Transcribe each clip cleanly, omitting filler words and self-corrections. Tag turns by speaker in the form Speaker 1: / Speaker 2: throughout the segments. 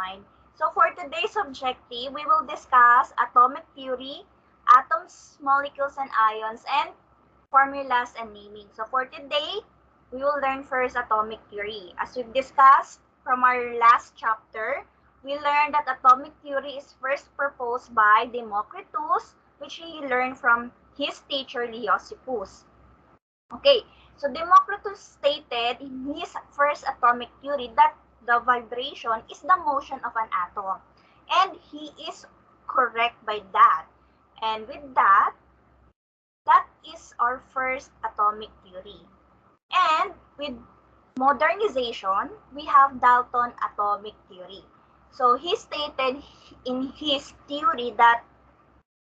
Speaker 1: mind. So for today's objective, we will discuss atomic theory, atoms, molecules, and ions, and formulas and naming. So for today, we will learn first atomic theory. As we've discussed from our last chapter, we learned that atomic theory is first proposed by Democritus, which he learned from his teacher Leucippus. Okay, so Democritus stated in his first atomic theory that the vibration is the motion of an atom. And he is correct by that. And with that, that is our first atomic theory. And with modernization, we have Dalton atomic theory. So he stated in his theory that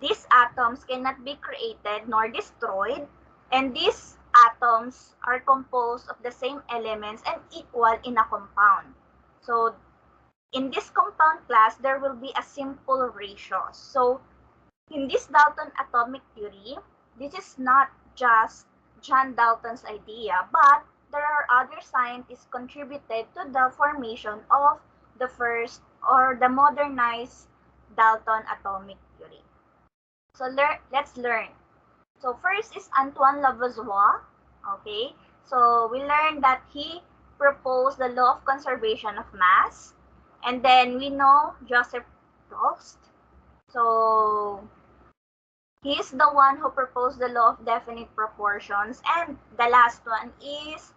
Speaker 1: these atoms cannot be created nor destroyed, and these atoms are composed of the same elements and equal in a compound. So in this compound class, there will be a simple ratio. So in this Dalton atomic theory, this is not just John Dalton's idea, but there are other scientists contributed to the formation of the first or the modernized Dalton atomic theory. So let's learn. So first is Antoine Lavoisier. Okay, so we learned that he proposed the law of conservation of mass. And then we know Joseph Proust. So he's the one who proposed the law of definite proportions. And the last one is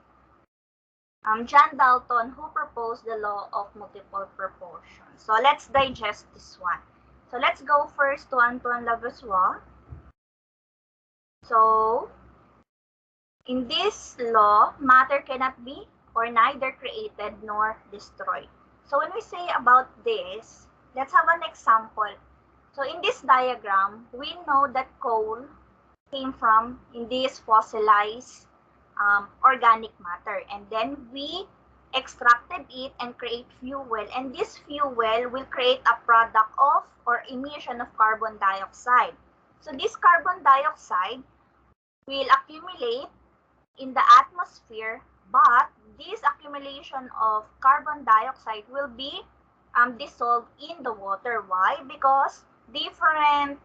Speaker 1: John Dalton, who proposed the law of multiple proportions. So let's digest this one. So let's go first to Antoine Lavoisier. So in this law, matter cannot be or neither created nor destroyed. So when we say about this, let's have an example. So in this diagram, we know that coal came from in this fossilized organic matter, and then we extracted it and create fuel, and this fuel will create a product of or emission of carbon dioxide. So this carbon dioxide will accumulate in the atmosphere, but this accumulation of carbon dioxide will be dissolved in the water. Why? Because different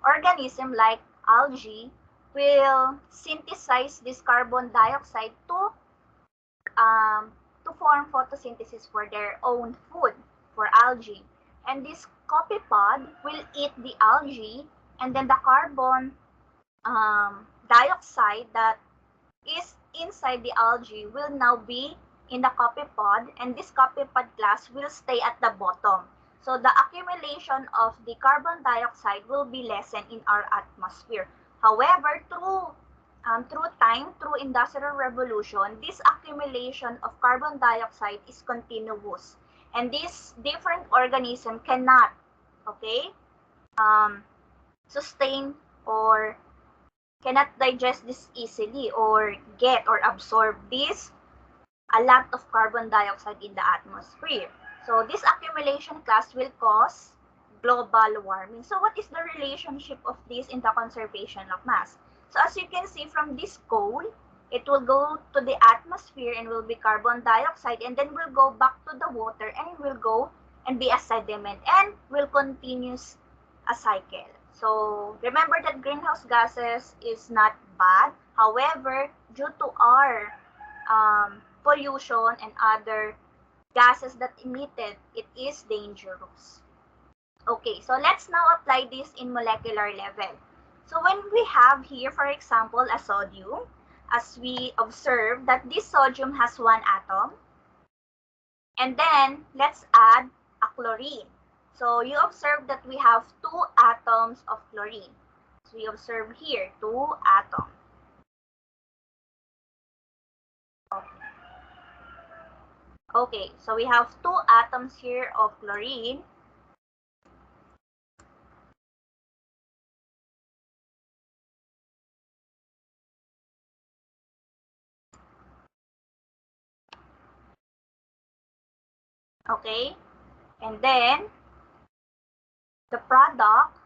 Speaker 1: organisms like algae will synthesize this carbon dioxide to form photosynthesis for their own food, for algae. And this copepod will eat the algae, and then the carbon dioxide that is inside the algae will now be in the copepod, and this copepod class will stay at the bottom. So the accumulation of the carbon dioxide will be lessened in our atmosphere. However, through time, through industrial revolution, this accumulation of carbon dioxide is continuous, and this different organism cannot, okay, sustain or cannot digest this easily or get or absorb this a lot of carbon dioxide in the atmosphere. So this accumulation class will cause global warming. So what is the relationship of this in the conservation of mass? So as you can see from this coal, it will go to the atmosphere and will be carbon dioxide, and then will go back to the water and will go and be a sediment and will continue a cycle. So remember that greenhouse gases is not bad. However, due to our pollution and other gases that emitted, it is dangerous. Okay, so let's now apply this in molecular level. So when we have here, for example, a sodium, as we observe that this sodium has one atom, and then let's add a chlorine. So you observe that we have two atoms of chlorine. So we observe here two atoms. Okay, so we have two atoms here of chlorine. Okay, and then the product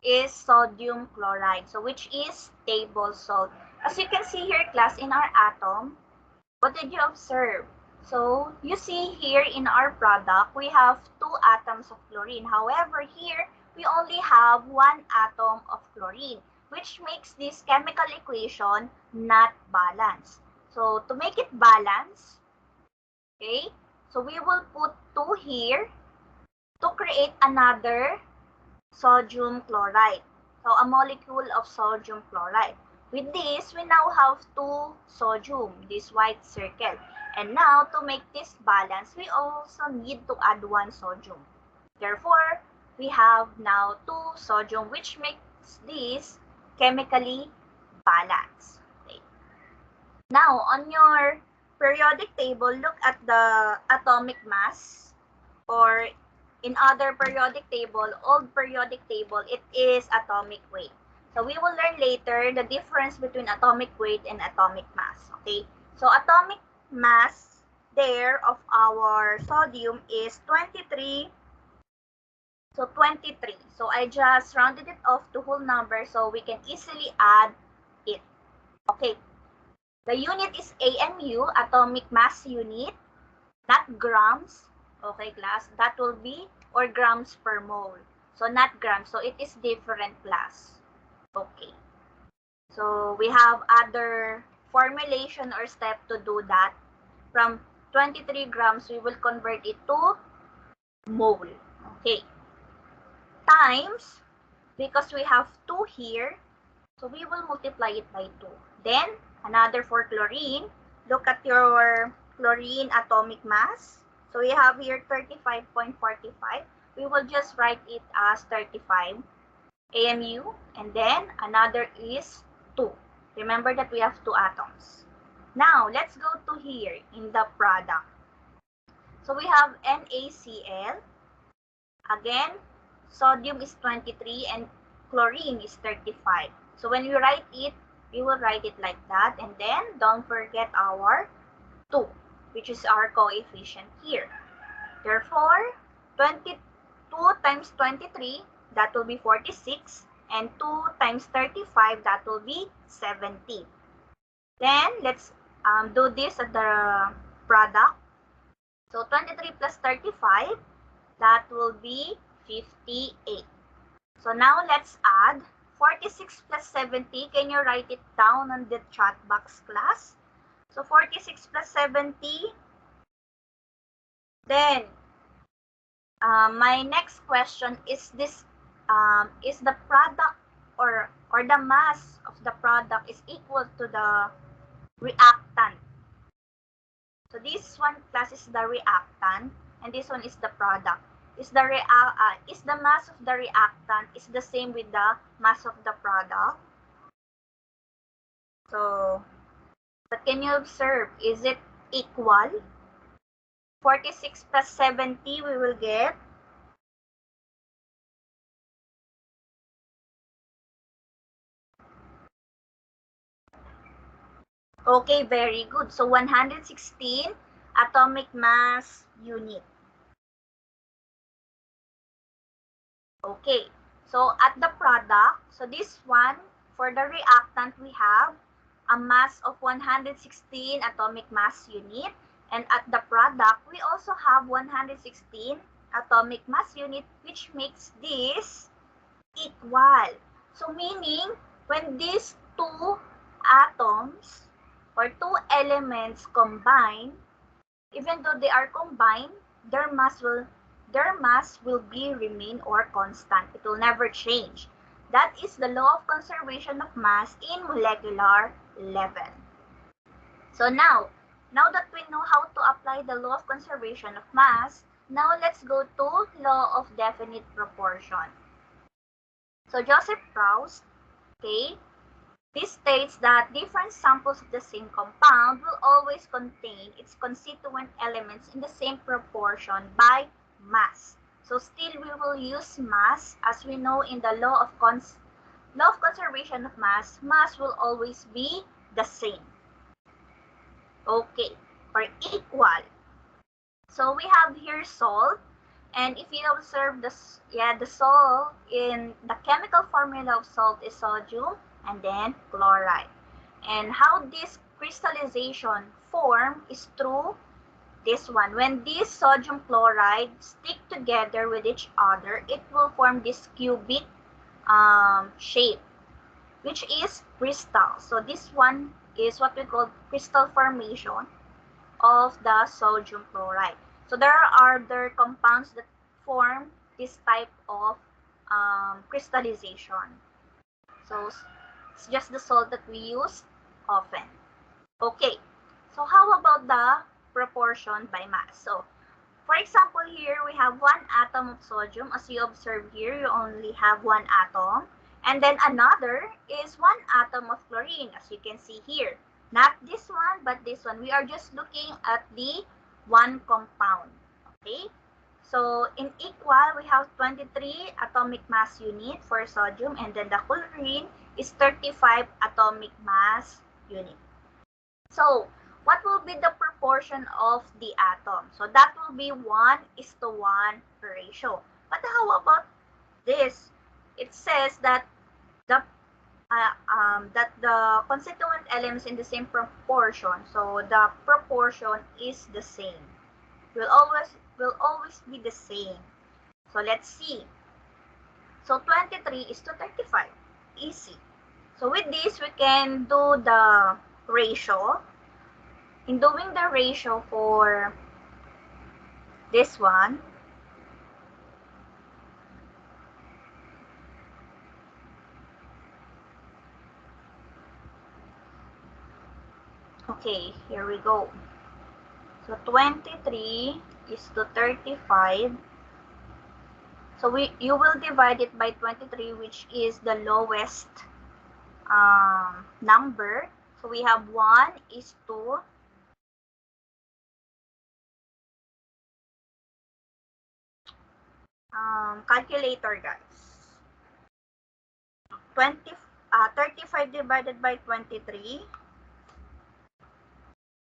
Speaker 1: is sodium chloride, so which is table salt. As you can see here, class, in our atom, what did you observe? So you see here in our product, we have 2 atoms of chlorine. However, here we only have 1 atom of chlorine, which makes this chemical equation not balanced. So to make it balanced, okay, so we will put 2 here to create another sodium chloride. So a molecule of sodium chloride. With this, we now have 2 sodium, this white circle. And now, to make this balance, we also need to add 1 sodium. Therefore, we have now 2 sodium, which makes this chemically balanced. Okay. Now, on your periodic table, look at the atomic mass, or in other periodic table, old periodic table, it is atomic weight. So we will learn later the difference between atomic weight and atomic mass. Okay, so atomic mass there of our sodium is 23. So 23. So I just rounded it off to whole number so we can easily add it. Okay, the unit is AMU, atomic mass unit, not grams. Okay, class, that will be, or grams per mole. So not grams, so it is different class. Okay. So we have other formulation or step to do that. From 23 grams, we will convert it to mole. Okay. Times, because we have 2 here, so we will multiply it by 2. Then, another for chlorine. Look at your chlorine atomic mass. So we have here 35.45. We will just write it as 35 AMU. And then, another is 2. Remember that we have 2 atoms. Now, let's go to here in the product. So we have NaCl. Again, sodium is 23 and chlorine is 35. So when we write it, we will write it like that. And then don't forget our 2, which is our coefficient here. Therefore, 22 times 23, that will be 46. And 2 times 35, that will be 70. Then let's do this at the product. So 23 plus 35, that will be 58. So now let's add 46 plus 70. Can you write it down on the chat box, class? So 46 plus 70. Then my next question is this: is the product or the mass of the product is equal to the reactant? So this one, class, is the reactant, and this one is the product. Is the mass of the reactant is the same with the mass of the product? So, but can you observe? Is it equal? 46 plus 70, we will get. Okay, very good. So 116 atomic mass unit. Okay, so at the product, so this one, for the reactant, we have a mass of 116 atomic mass unit. And at the product, we also have 116 atomic mass unit, which makes this equal. So meaning, when these 2 atoms or 2 elements combine, even though they are combined, their mass will be remain or constant. It will never change. That is the law of conservation of mass in molecular level. So now that we know how to apply the law of conservation of mass, now let's go to law of definite proportion. So Joseph Proust, okay, this states that different samples of the same compound will always contain its constituent elements in the same proportion by mass. So still we will use mass, as we know in the law of conservation of mass, mass will always be the same. Okay, or equal. So we have here salt, and if you observe the salt in the chemical formula of salt is sodium and then chloride. And how this crystallization form is through this one. When these sodium chloride stick together with each other, it will form this cubic shape, which is crystal. So this one is what we call crystal formation of the sodium chloride. So there are other compounds that form this type of crystallization. So it's just the salt that we use often. Okay, so how about the proportion by mass? So for example, here we have one atom of sodium. As you observe here, you only have one atom. And then another is one atom of chlorine, as you can see here. Not this one, but this one. We are just looking at the one compound. Okay? So in equal, we have 23 atomic mass unit for sodium, and then the chlorine is 35 atomic mass unit. So what will be the proportion of the atom? So that will be 1:1 ratio. But how about this? It says that the constituent elements in the same proportion. So the proportion is the same. Will always be the same. So let's see. So 23 is to 35. Easy. So with this, we can do the ratio. In doing the ratio for this one, okay, here we go. So 23 is to 35. So you will divide it by 23, which is the lowest number. So we have 1 is to calculator, guys. 35 divided by 23.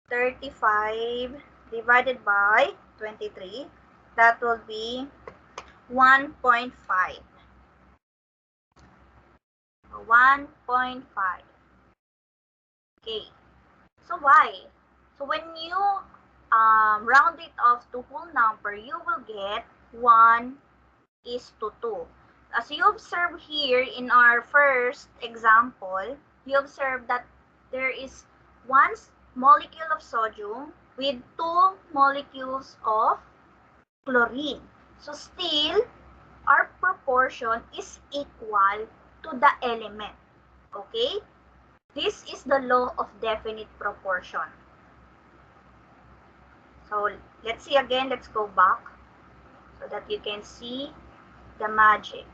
Speaker 1: 35 divided by 23. That will be 1.5. 1.5. Okay. So why? So when you round it off to whole number, you will get 1:2. As you observe here in our first example, you observe that there is one molecule of sodium with 2 molecules of chlorine. So still, our proportion is equal to the element. Okay? This is the law of definite proportion. So let's see again, let's go back so that you can see the magic.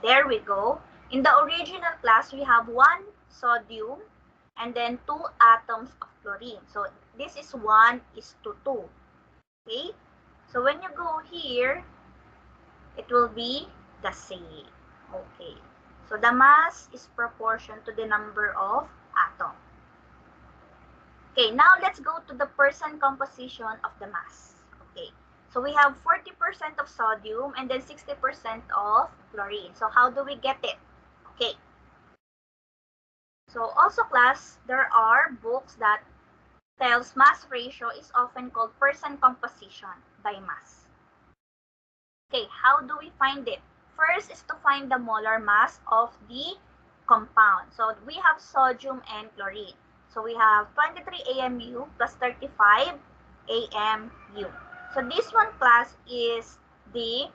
Speaker 1: There we go. In the original class, we have 1 sodium and then 2 atoms of chlorine. So this is 1:2. Okay? So when you go here, it will be the same. Okay. So the mass is proportion to the number of atoms. Okay, now let's go to the percent composition of the mass. Okay. So we have 40% of sodium and then 60% of chlorine. So how do we get it? Okay. So also class, there are books that tells mass ratio is often called percent composition by mass. Okay, how do we find it? First is to find the molar mass of the compound. So we have sodium and chlorine. So we have 23 AMU plus 35 AMU. So this one class is the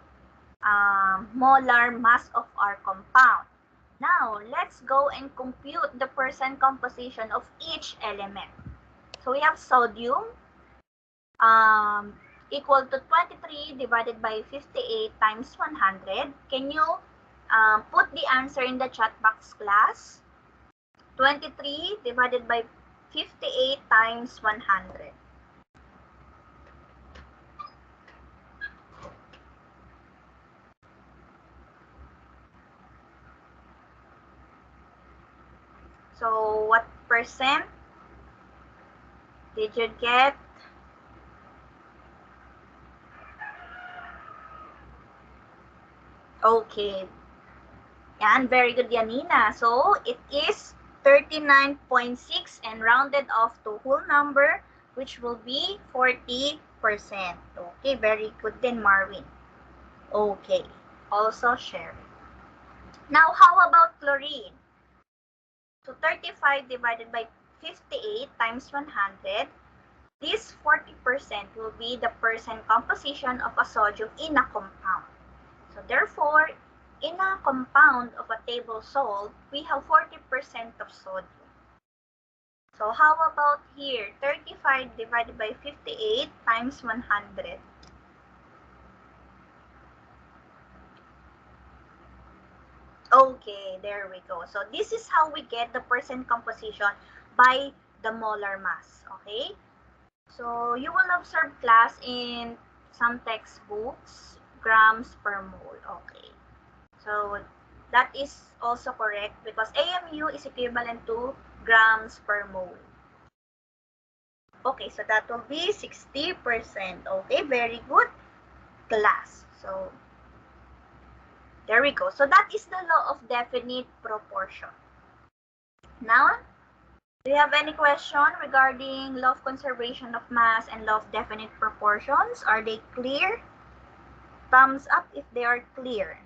Speaker 1: molar mass of our compound. Now, let's go and compute the percent composition of each element. So we have sodium equal to 23 divided by 58 times 100. Can you put the answer in the chat box, class? 23 divided by 58 times 100. So what percent did you get? Okay. Yan, very good, Yanina. So it is 39.6 and rounded off to whole number, which will be 40%. Okay, very good then, Marvin. Okay, also sharing. Now, how about chlorine? So 35 divided by 58 times 100, this 40% will be the percent composition of a sodium in a compound. So therefore, in a compound of a table salt, we have 40% of sodium. So how about here? 35 divided by 58 times 100. Okay, there we go. So this is how we get the percent composition by the molar mass. Okay? So you will observe class in some textbooks, grams per mole. Okay. So that is also correct because AMU is equivalent to grams per mole. Okay, so that will be 60%. Okay, very good class. So there we go. So that is the law of definite proportion. Now, do you have any question regarding law of conservation of mass and law of definite proportions? Are they clear? Thumbs up if they are clear.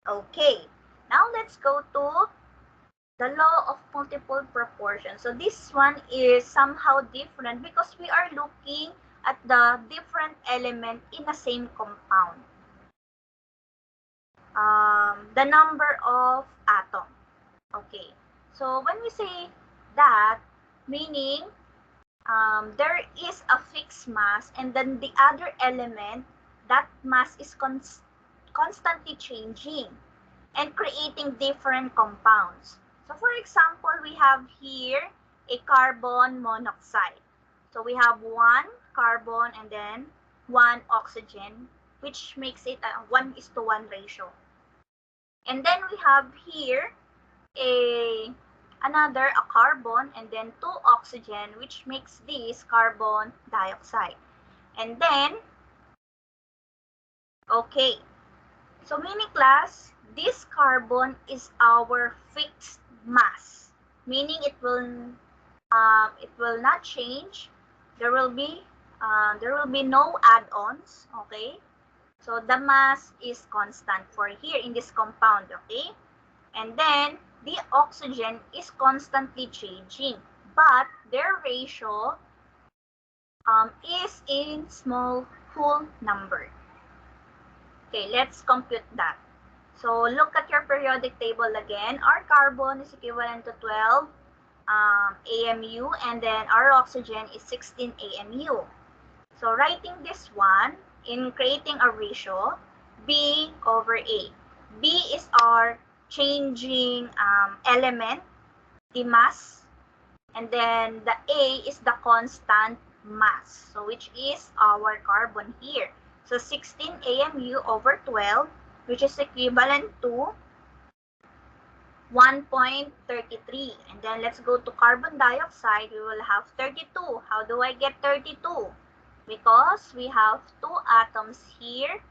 Speaker 1: Okay, now let's go to the law of multiple proportions. So this one is somehow different because we are looking at the different element in the same compound. The number of atom. Okay, so when we say that, meaning there is a fixed mass and then the other element, that mass is constantly changing and creating different compounds. So for example, we have here a carbon monoxide. So we have one carbon and then one oxygen, which makes it a 1:1 ratio. And then we have here a carbon and then two oxygen, which makes this carbon dioxide. And then, okay, so mini class, this carbon is our fixed mass, meaning it will not change. There will be no add-ons. Okay, so the mass is constant for here in this compound. Okay, and then the oxygen is constantly changing, but their ratio is in small whole number. Okay, let's compute that. So look at your periodic table again. Our carbon is equivalent to 12 AMU, and then our oxygen is 16 AMU. So writing this one, in creating a ratio, B over A. B is our changing element, the mass, and then the A is the constant mass, so which is our carbon here. So 16 AMU over 12, which is equivalent to 1.33. And then let's go to carbon dioxide. We will have 32. How do I get 32? Because we have two atoms here,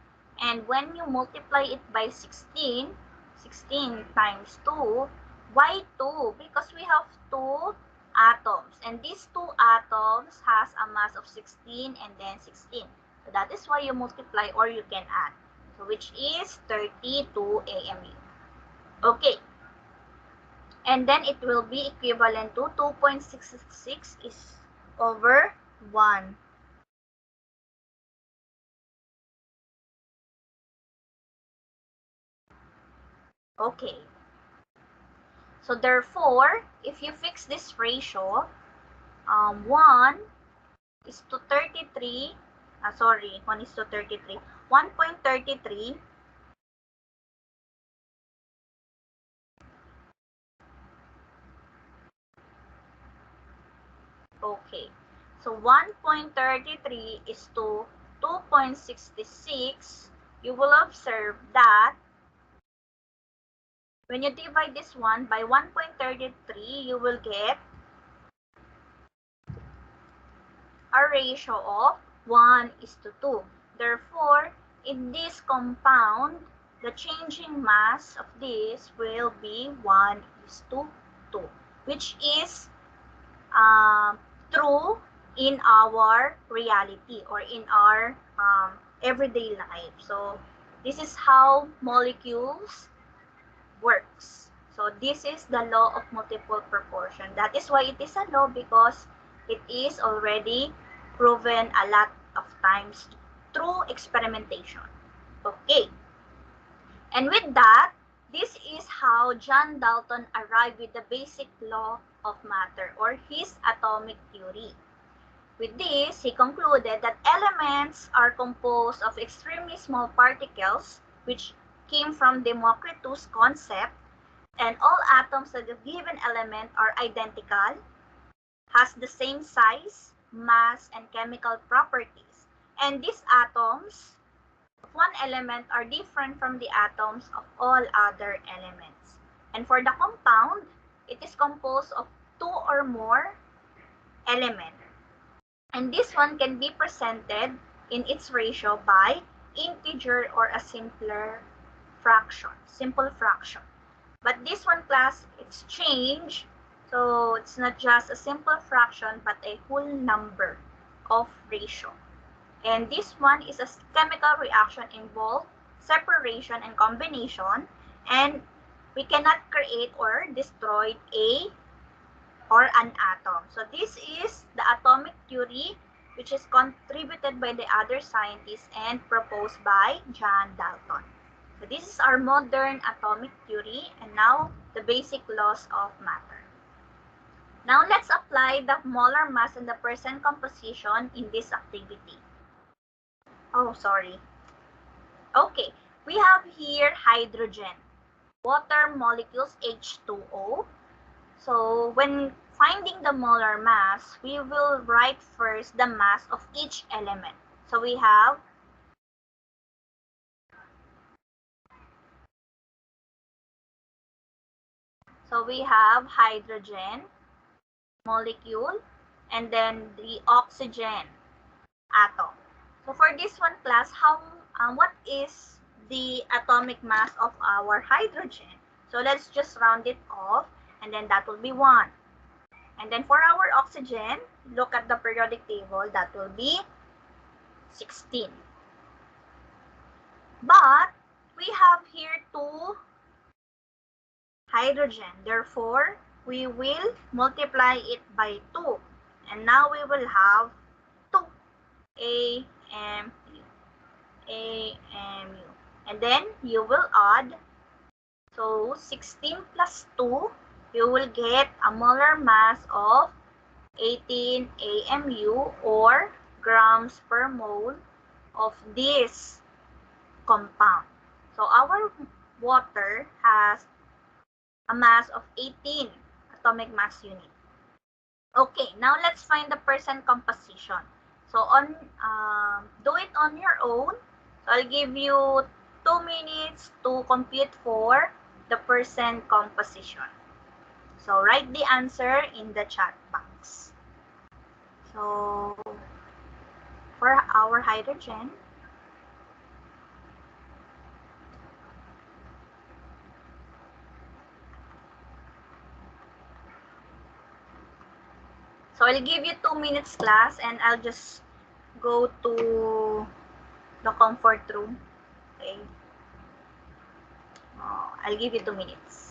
Speaker 1: and when you multiply it by 16, 16 times 2, why 2? Because we have two atoms, and these two atoms has a mass of 16 and then 16. So that is why you multiply or you can add. So which is 32 AMU. Okay. And then it will be equivalent to 2.66 is over 1. Okay. So therefore, if you fix this ratio, 1 is to 33, 1 is to 33, 1.33 okay. So 1.33 is to 2.66. You will observe that when you divide this one by 1.33, you will get a ratio of 1 is to 2. Therefore, in this compound, the changing mass of this will be 1 is to 2, which is true in our reality or in our everyday life. So this is how molecules works. So this is the law of multiple proportion. That is why it is a law, because it is already proven a lot of times through experimentation. Okay. And with that, this is how John Dalton arrived with the basic law of matter, or his atomic theory. With this, he concluded that elements are composed of extremely small particles, which came from Democritus' concept, and all atoms of the given element are identical, has the same size, mass, and chemical properties. And these atoms of one element are different from the atoms of all other elements. And for the compound, it is composed of two or more elements. And this one can be presented in its ratio by integer or a simple fraction. But this one class, it's changed. So it's not just a simple fraction, but a whole number of ratio. And this one is a chemical reaction involved separation and combination, and we cannot create or destroy a or an atom. So this is the atomic theory, which is contributed by the other scientists and proposed by John Dalton. So this is our modern atomic theory, and now the basic laws of matter. Now let's apply the molar mass and the percent composition in this activity. Oh, sorry. Okay, we have here hydrogen, water molecules H2O. So when finding the molar mass, we will write first the mass of each element. So we have hydrogen molecule, and then the oxygen atom. So for this one class, what is the atomic mass of our hydrogen? So let's just round it off, and then that will be 1. And then for our oxygen, look at the periodic table, that will be 16. But we have here 2 hydrogen. Therefore, we will multiply it by 2. And now we will have 2 AMU. AMU. And then you will add, so 16 plus 2, you will get a molar mass of 18 AMU, or grams per mole of this compound. So our water has a mass of 18 atomic mass unit. Okay, now let's find the percent composition. So do it on your own. So I'll give you 2 minutes to compute for the percent composition. So write the answer in the chat box. So for our hydrogen, so I'll give you 2 minutes class, and I'll just go to the comfort room. Okay. I'll give you 2 minutes.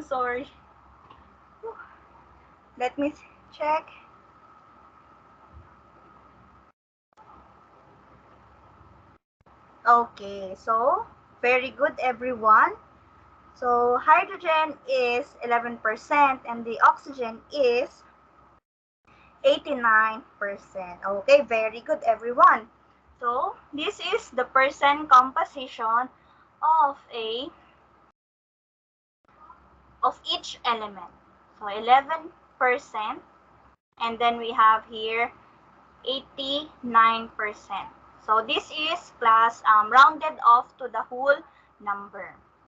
Speaker 1: sorry. Let me check. Okay, so very good, everyone. So hydrogen is 11% and the oxygen is 89%. Okay, very good, everyone. So this is the percent composition of each element. So 11%, and then we have here 89%. So this is class rounded off to the whole number.